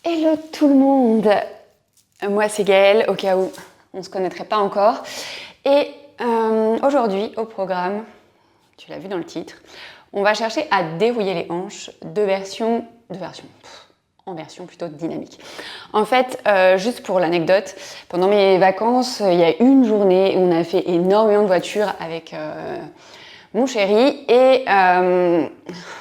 Hello tout le monde, moi c'est Gaëlle, au cas où on ne se connaîtrait pas encore. Et aujourd'hui au programme, tu l'as vu dans le titre, on va chercher à dérouiller les hanches en version plutôt dynamique. En fait, juste pour l'anecdote, pendant mes vacances, il y a une journée où on a fait énormément de voitures avec mon chéri et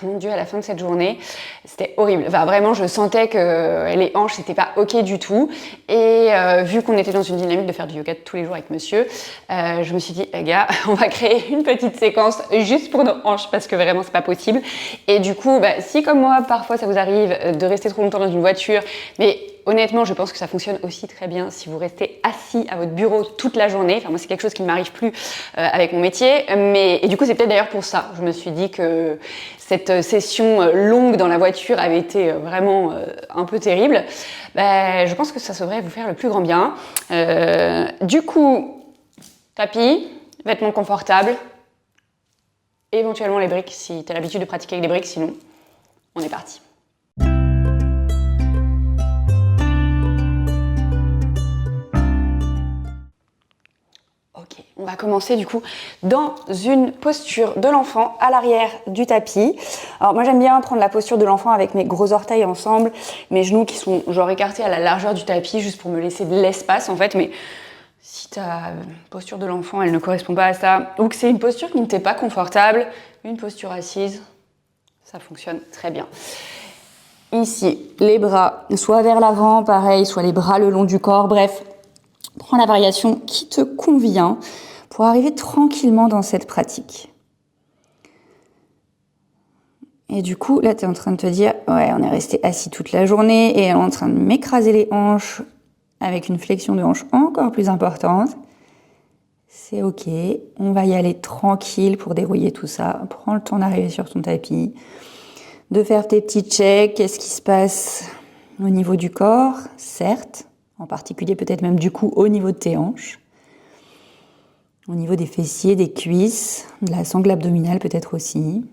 mon Dieu, à la fin de cette journée, c'était horrible. Enfin, vraiment, je sentais que les hanches, c'était pas ok du tout. Et vu qu'on était dans une dynamique de faire du yoga tous les jours avec monsieur, je me suis dit, les gars, on va créer une petite séquence juste pour nos hanches parce que vraiment, c'est pas possible. Et du coup, si comme moi, parfois, ça vous arrive de rester trop longtemps dans une voiture, mais honnêtement, je pense que ça fonctionne aussi très bien si vous restez assis à votre bureau toute la journée. Enfin, moi, c'est quelque chose qui ne m'arrive plus avec mon métier. Et du coup, c'est peut-être d'ailleurs pour ça. Je me suis dit que cette session longue dans la voiture avait été vraiment un peu terrible. Je pense que ça devrait vous faire le plus grand bien. Du coup, tapis, vêtements confortables, éventuellement les briques si tu as l'habitude de pratiquer avec des briques. Sinon, on est parti. Ok, on va commencer du coup dans une posture de l'enfant à l'arrière du tapis. Alors moi j'aime bien prendre la posture de l'enfant avec mes gros orteils ensemble, mes genoux qui sont genre écartés à la largeur du tapis juste pour me laisser de l'espace en fait. Mais si ta posture de l'enfant elle ne correspond pas à ça ou que c'est une posture qui ne t'est pas confortable, une posture assise, ça fonctionne très bien. Ici, les bras soit vers l'avant, pareil, soit les bras le long du corps, bref. Prends la variation qui te convient pour arriver tranquillement dans cette pratique. Et du coup, là, tu es en train de te dire, ouais, on est resté assis toute la journée et on est en train de m'écraser les hanches avec une flexion de hanche encore plus importante. C'est ok, on va y aller tranquille pour dérouiller tout ça. Prends le temps d'arriver sur ton tapis, de faire tes petits checks. Qu'est-ce qui se passe au niveau du corps? Certes. En particulier peut-être même du coup au niveau de tes hanches, au niveau des fessiers, des cuisses, de la sangle abdominale peut-être aussi.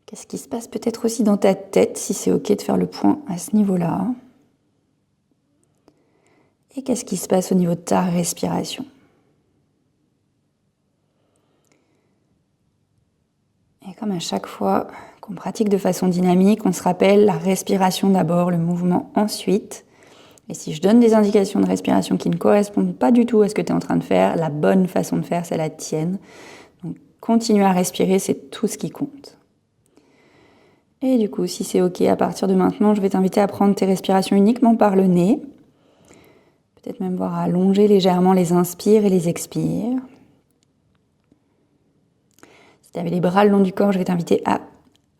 Qu'est-ce qui se passe peut-être aussi dans ta tête, si c'est ok de faire le point à ce niveau-là. Et qu'est-ce qui se passe au niveau de ta respiration. Et comme à chaque fois qu'on pratique de façon dynamique, on se rappelle la respiration d'abord, le mouvement ensuite. Et si je donne des indications de respiration qui ne correspondent pas du tout à ce que tu es en train de faire, la bonne façon de faire, c'est la tienne. Donc, continue à respirer, c'est tout ce qui compte. Et du coup, si c'est ok, à partir de maintenant, je vais t'inviter à prendre tes respirations uniquement par le nez. Peut-être même voir allonger légèrement les inspires et les expires. Si tu avais les bras le long du corps, je vais t'inviter à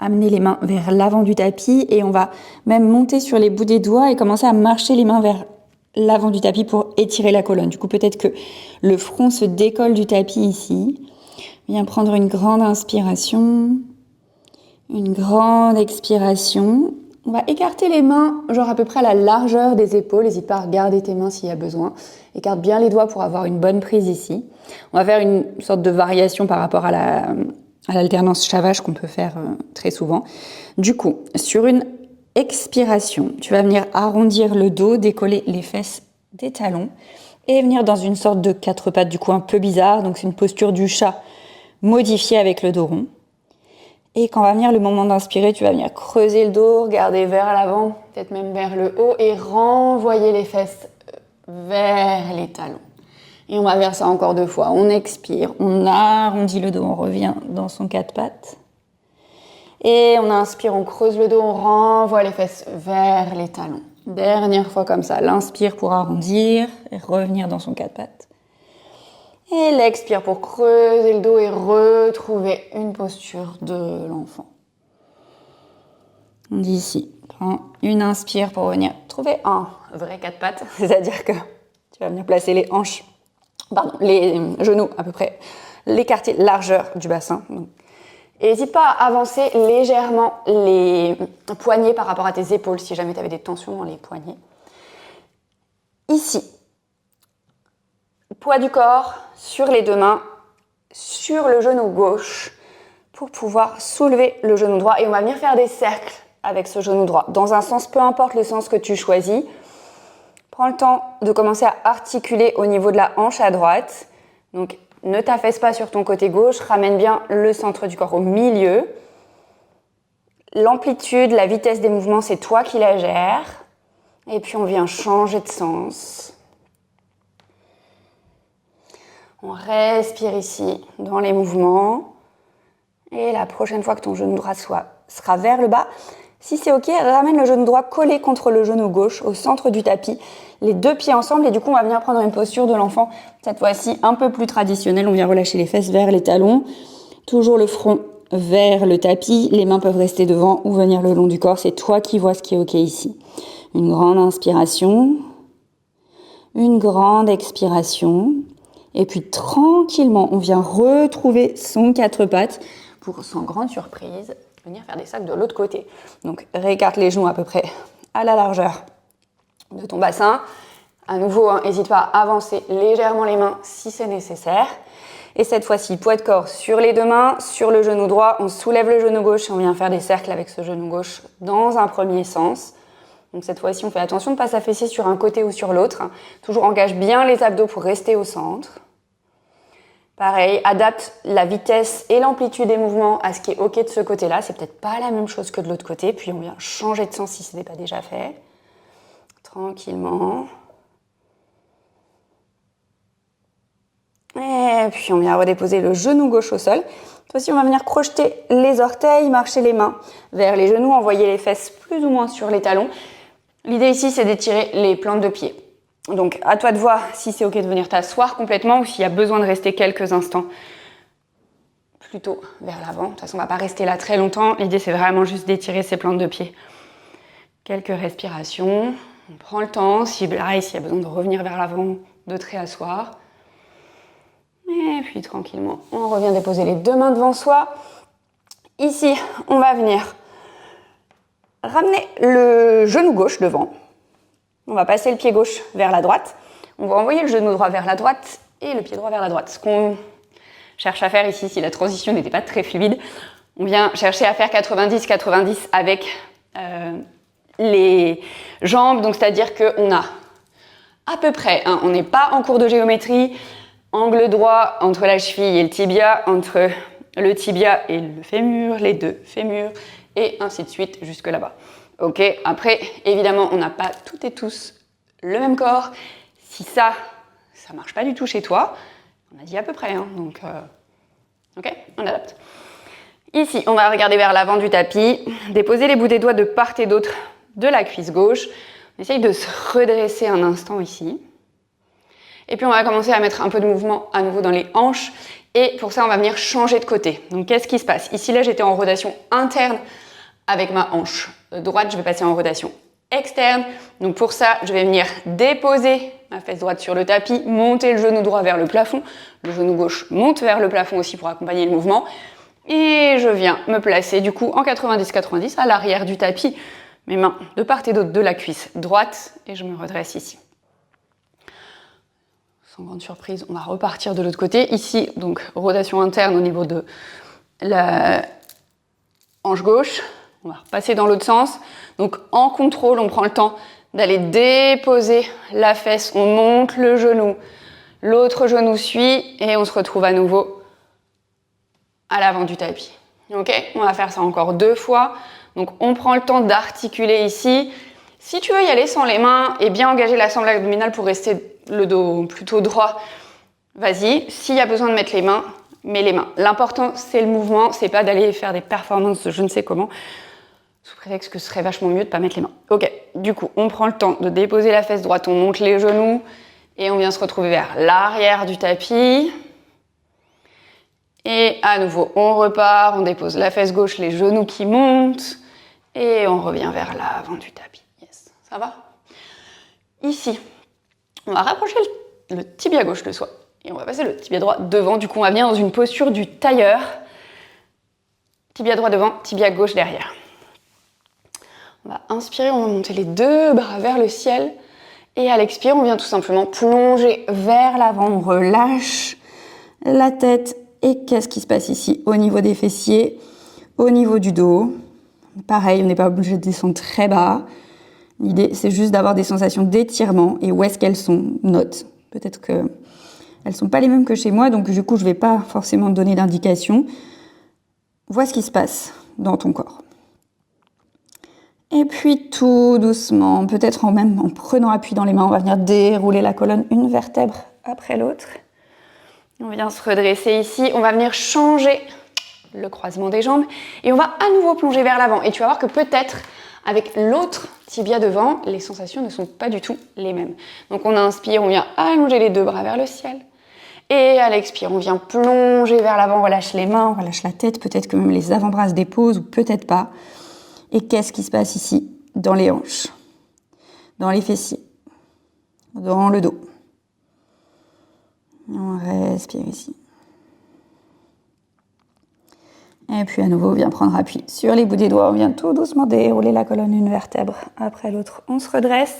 amener les mains vers l'avant du tapis et on va même monter sur les bouts des doigts et commencer à marcher les mains vers l'avant du tapis pour étirer la colonne. Du coup, peut-être que le front se décolle du tapis ici. Viens prendre une grande inspiration, une grande expiration. On va écarter les mains, genre à peu près à la largeur des épaules. N'hésite pas à regarder tes mains s'il y a besoin. Écarte bien les doigts pour avoir une bonne prise ici. On va faire une sorte de variation par rapport à l'alternance chavage qu'on peut faire très souvent. Du coup, sur une expiration, tu vas venir arrondir le dos, décoller les fesses des talons et venir dans une sorte de quatre pattes, du coup un peu bizarre. Donc c'est une posture du chat modifiée avec le dos rond. Et quand va venir le moment d'inspirer, tu vas venir creuser le dos, regarder vers l'avant, peut-être même vers le haut et renvoyer les fesses vers les talons. Et on va faire ça encore 2 fois. On expire, on arrondit le dos, on revient dans son quatre pattes. Et on inspire, on creuse le dos, on renvoie les fesses vers les talons. Dernière fois comme ça. L'inspire pour arrondir et revenir dans son quatre pattes. Et l'expire pour creuser le dos et retrouver une posture de l'enfant. On dit ici, prends une inspire pour venir trouver un vrai quatre pattes. C'est-à-dire que tu vas venir placer les genoux à peu près l'écarter largeur du bassin. Et n'hésite pas à avancer légèrement les poignets par rapport à tes épaules si jamais tu avais des tensions dans les poignets. Ici, poids du corps sur les 2 mains, sur le genou gauche pour pouvoir soulever le genou droit. Et on va venir faire des cercles avec ce genou droit. Dans un sens, peu importe le sens que tu choisis, prends le temps de commencer à articuler au niveau de la hanche à droite. Donc, ne t'affaisse pas sur ton côté gauche, ramène bien le centre du corps au milieu. L'amplitude, la vitesse des mouvements, c'est toi qui la gères. Et puis, on vient changer de sens. On respire ici dans les mouvements. Et la prochaine fois que ton genou droit sera vers le bas, si c'est ok, ramène le genou droit collé contre le genou gauche au centre du tapis. Les deux pieds ensemble et du coup, on va venir prendre une posture de l'enfant. Cette fois-ci, un peu plus traditionnelle. On vient relâcher les fesses vers les talons. Toujours le front vers le tapis. Les mains peuvent rester devant ou venir le long du corps. C'est toi qui vois ce qui est ok ici. Une grande inspiration. Une grande expiration. Et puis tranquillement, on vient retrouver son quatre pattes pour, sans grande surprise, venir faire des sacs de l'autre côté. Donc réécarte les genoux à peu près à la largeur de ton bassin. À nouveau, n'hésite pas à avancer légèrement les mains si c'est nécessaire. Et cette fois-ci, poids de corps sur les deux mains, sur le genou droit, on soulève le genou gauche et on vient faire des cercles avec ce genou gauche dans un premier sens. Donc cette fois-ci, on fait attention de ne pas s'affaisser sur un côté ou sur l'autre. Toujours engage bien les abdos pour rester au centre. Pareil, adapte la vitesse et l'amplitude des mouvements à ce qui est ok de ce côté-là. C'est peut-être pas la même chose que de l'autre côté. Puis on vient changer de sens si ce n'est pas déjà fait. Tranquillement. Et puis on vient redéposer le genou gauche au sol. Cette fois-ci, on va venir crocheter les orteils, marcher les mains vers les genoux, envoyer les fesses plus ou moins sur les talons. L'idée ici, c'est d'étirer les plantes de pied. Donc, à toi de voir si c'est ok de venir t'asseoir complètement ou s'il y a besoin de rester quelques instants plutôt vers l'avant. De toute façon, on ne va pas rester là très longtemps. L'idée, c'est vraiment juste d'étirer ces plantes de pied. Quelques respirations. On prend le temps. S'il y a besoin de revenir vers l'avant, de te réasseoir. Et puis, tranquillement, on revient déposer les deux mains devant soi. Ici, on va venir ramener le genou gauche devant. On va passer le pied gauche vers la droite. On va envoyer le genou droit vers la droite et le pied droit vers la droite. Ce qu'on cherche à faire ici, si la transition n'était pas très fluide, on vient chercher à faire 90-90 avec les jambes. Donc, c'est-à-dire qu'on a à peu près, on n'est pas en cours de géométrie, angle droit entre la cheville et le tibia, entre le tibia et le fémur, les deux fémurs, et ainsi de suite jusque là-bas. Ok, après, évidemment, on n'a pas toutes et tous le même corps. Si ça marche pas du tout chez toi, on a dit à peu près, donc, ok, on adapte. Ici, on va regarder vers l'avant du tapis, déposer les bouts des doigts de part et d'autre de la cuisse gauche. On essaye de se redresser un instant ici. Et puis, on va commencer à mettre un peu de mouvement à nouveau dans les hanches. Et pour ça, on va venir changer de côté. Donc, qu'est-ce qui se passe? Ici, là, j'étais en rotation interne avec ma hanche droite, je vais passer en rotation externe. Donc pour ça, je vais venir déposer ma fesse droite sur le tapis, monter le genou droit vers le plafond. Le genou gauche monte vers le plafond aussi pour accompagner le mouvement. Et je viens me placer du coup en 90-90 à l'arrière du tapis. Mes mains de part et d'autre de la cuisse droite et je me redresse ici. Sans grande surprise, on va repartir de l'autre côté. Ici, donc rotation interne au niveau de la hanche gauche. On va repasser dans l'autre sens. Donc en contrôle, on prend le temps d'aller déposer la fesse. On monte le genou. L'autre genou suit et on se retrouve à nouveau à l'avant du tapis. Ok, on va faire ça encore 2 fois. Donc on prend le temps d'articuler ici. Si tu veux y aller sans les mains et bien engager l'assemblage abdominal pour rester le dos plutôt droit, vas-y. S'il y a besoin de mettre les mains, mets les mains. L'important, c'est le mouvement. C'est pas d'aller faire des performances de je ne sais comment. Sous prétexte que ce serait vachement mieux de ne pas mettre les mains. Ok, du coup, on prend le temps de déposer la fesse droite, on monte les genoux et on vient se retrouver vers l'arrière du tapis. Et à nouveau, on repart, on dépose la fesse gauche, les genoux qui montent et on revient vers l'avant du tapis. Yes, ça va? Ici, on va rapprocher le tibia gauche de soi et on va passer le tibia droit devant. Du coup, on va venir dans une posture du tailleur. Tibia droit devant, tibia gauche derrière. On va inspirer, on va monter les 2 bras vers le ciel. Et à l'expire, on vient tout simplement plonger vers l'avant. On relâche la tête. Et qu'est-ce qui se passe ici? Au niveau des fessiers, au niveau du dos. Pareil, on n'est pas obligé de descendre très bas. L'idée, c'est juste d'avoir des sensations d'étirement. Et où est-ce qu'elles sont? Note. Peut-être qu'elles ne sont pas les mêmes que chez moi, donc du coup, je ne vais pas forcément te donner d'indication. Vois ce qui se passe dans ton corps. Et puis tout doucement, peut-être même en prenant appui dans les mains, on va venir dérouler la colonne une vertèbre après l'autre. On vient se redresser ici, on va venir changer le croisement des jambes et on va à nouveau plonger vers l'avant. Et tu vas voir que peut-être avec l'autre tibia devant, les sensations ne sont pas du tout les mêmes. Donc on inspire, on vient allonger les deux bras vers le ciel. Et à l'expire, on vient plonger vers l'avant, on relâche les mains, on relâche la tête, peut-être que même les avant-bras se déposent ou peut-être pas. Et qu'est-ce qui se passe ici? Dans les hanches, dans les fessiers, dans le dos. On respire ici. Et puis à nouveau, on vient prendre appui sur les bouts des doigts. On vient tout doucement dérouler la colonne une vertèbre après l'autre. On se redresse.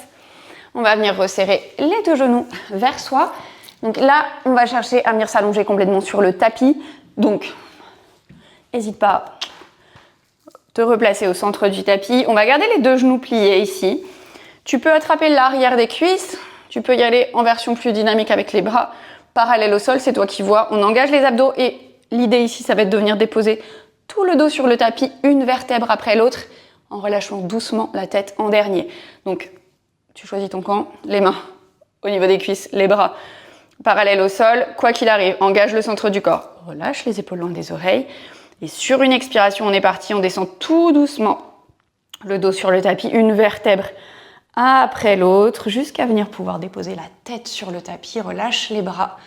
On va venir resserrer les deux genoux vers soi. Donc là, on va chercher à venir s'allonger complètement sur le tapis. Donc, n'hésite pas à te replacer au centre du tapis. On va garder les deux genoux pliés ici. Tu peux attraper l'arrière des cuisses. Tu peux y aller en version plus dynamique avec les bras parallèles au sol. C'est toi qui vois. On engage les abdos et l'idée ici, ça va être de venir déposer tout le dos sur le tapis, une vertèbre après l'autre, en relâchant doucement la tête en dernier. Donc, tu choisis ton camp, les mains au niveau des cuisses, les bras parallèles au sol. Quoi qu'il arrive, engage le centre du corps. Relâche les épaules loin des oreilles. Et sur une expiration, on est parti, on descend tout doucement le dos sur le tapis, une vertèbre après l'autre, jusqu'à venir pouvoir déposer la tête sur le tapis. Relâche les bras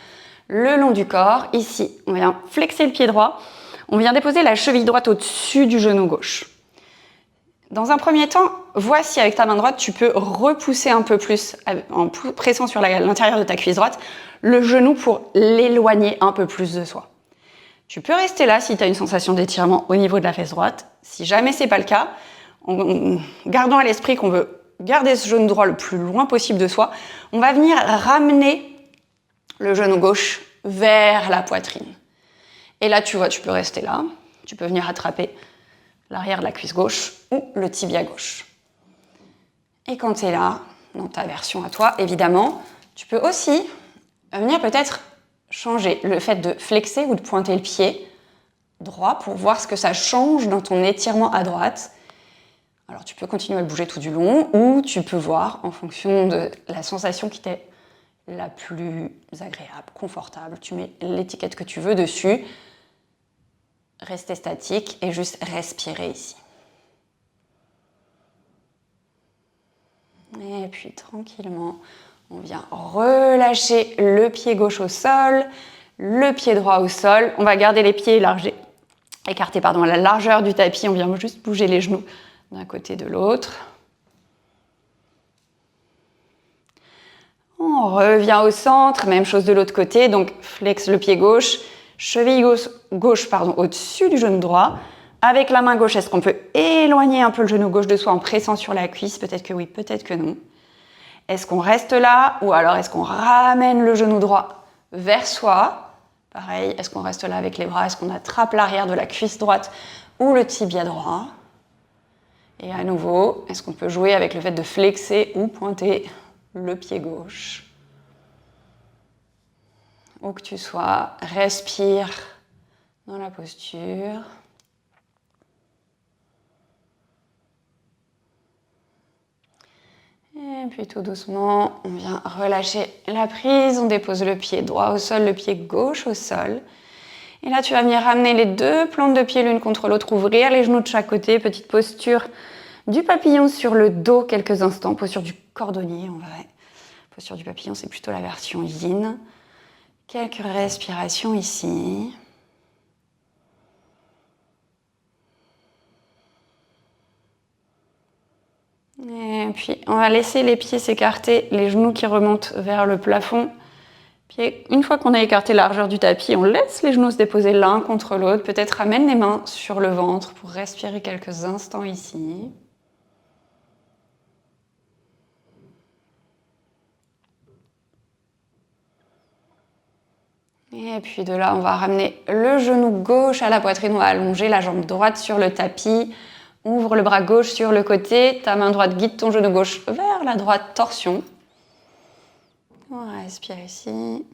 le long du corps. Ici, on vient flexer le pied droit. On vient déposer la cheville droite au-dessus du genou gauche. Dans un premier temps, vois si avec ta main droite, tu peux repousser un peu plus, en pressant sur l'intérieur de ta cuisse droite, le genou pour l'éloigner un peu plus de soi. Tu peux rester là si tu as une sensation d'étirement au niveau de la fesse droite. Si jamais c'est pas le cas, en gardant à l'esprit qu'on veut garder ce genou droit le plus loin possible de soi, on va venir ramener le genou gauche vers la poitrine. Et là, tu vois, tu peux rester là. Tu peux venir attraper l'arrière de la cuisse gauche ou le tibia gauche. Et quand tu es là, dans ta version à toi, évidemment, tu peux aussi venir peut-être changer le fait de flexer ou de pointer le pied droit pour voir ce que ça change dans ton étirement à droite. Alors tu peux continuer à le bouger tout du long ou tu peux voir en fonction de la sensation qui t'est la plus agréable, confortable. Tu mets l'étiquette que tu veux dessus. Rester statique et juste respirer ici. Et puis tranquillement, on vient relâcher le pied gauche au sol, le pied droit au sol. On va garder les pieds écartés à la largeur du tapis. On vient juste bouger les genoux d'un côté de l'autre. On revient au centre, même chose de l'autre côté. Donc flex le pied gauche, cheville gauche au-dessus du genou droit. Avec la main gauche, est-ce qu'on peut éloigner un peu le genou gauche de soi en pressant sur la cuisse? Peut-être que oui, peut-être que non. Est-ce qu'on reste là ou alors est-ce qu'on ramène le genou droit vers soi? Pareil, est-ce qu'on reste là avec les bras? Est-ce qu'on attrape l'arrière de la cuisse droite ou le tibia droit? Et à nouveau, est-ce qu'on peut jouer avec le fait de flexer ou pointer le pied gauche? Où que tu sois, respire dans la posture. Et puis tout doucement, on vient relâcher la prise, on dépose le pied droit au sol, le pied gauche au sol. Et là, tu vas venir ramener les deux plantes de pied l'une contre l'autre, ouvrir les genoux de chaque côté, petite posture du papillon sur le dos quelques instants, posture du cordonnier en vrai. Posture du papillon, c'est plutôt la version yin. Quelques respirations ici. Et puis, on va laisser les pieds s'écarter, les genoux qui remontent vers le plafond. Puis, une fois qu'on a écarté la largeur du tapis, on laisse les genoux se déposer l'un contre l'autre. Peut-être ramène les mains sur le ventre pour respirer quelques instants ici. Et puis de là, on va ramener le genou gauche à la poitrine. On va allonger la jambe droite sur le tapis. Ouvre le bras gauche sur le côté, ta main droite guide ton genou gauche vers la droite, torsion. On respire ici.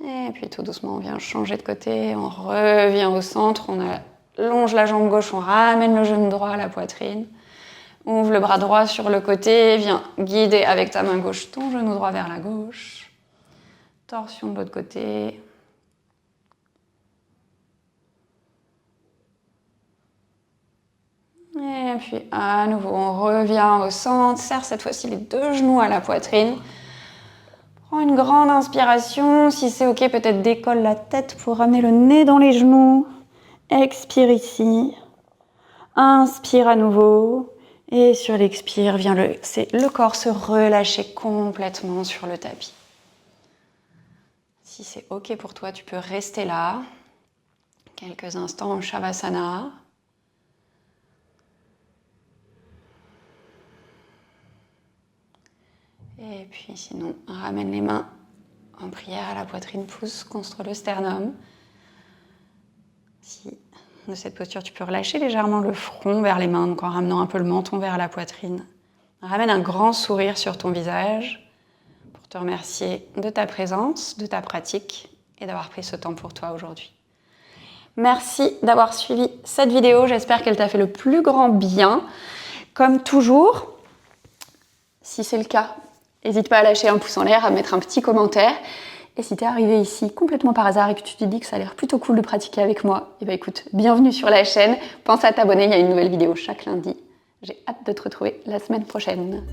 Et puis tout doucement, on vient changer de côté, on revient au centre, on allonge la jambe gauche, on ramène le genou droit à la poitrine. Ouvre le bras droit sur le côté, viens guider avec ta main gauche ton genou droit vers la gauche. Torsion de l'autre côté. Et puis à nouveau, on revient au centre, serre cette fois-ci les deux genoux à la poitrine. Prends une grande inspiration, si c'est ok, peut-être décolle la tête pour ramener le nez dans les genoux. Expire ici. Inspire à nouveau. Et sur l'expire, vient le corps se relâcher complètement sur le tapis. Si c'est ok pour toi, tu peux rester là. Quelques instants en Shavasana. Et puis sinon, ramène les mains en prière à la poitrine, pousse contre le sternum. Si de cette posture, tu peux relâcher légèrement le front vers les mains, donc en ramenant un peu le menton vers la poitrine. Ramène un grand sourire sur ton visage pour te remercier de ta présence, de ta pratique et d'avoir pris ce temps pour toi aujourd'hui. Merci d'avoir suivi cette vidéo, j'espère qu'elle t'a fait le plus grand bien. Comme toujours, si c'est le cas, n'hésite pas à lâcher un pouce en l'air, à mettre un petit commentaire. Et si tu es arrivé ici complètement par hasard et que tu te dis que ça a l'air plutôt cool de pratiquer avec moi, eh bien écoute, bienvenue sur la chaîne. Pense à t'abonner, il y a une nouvelle vidéo chaque lundi. J'ai hâte de te retrouver la semaine prochaine.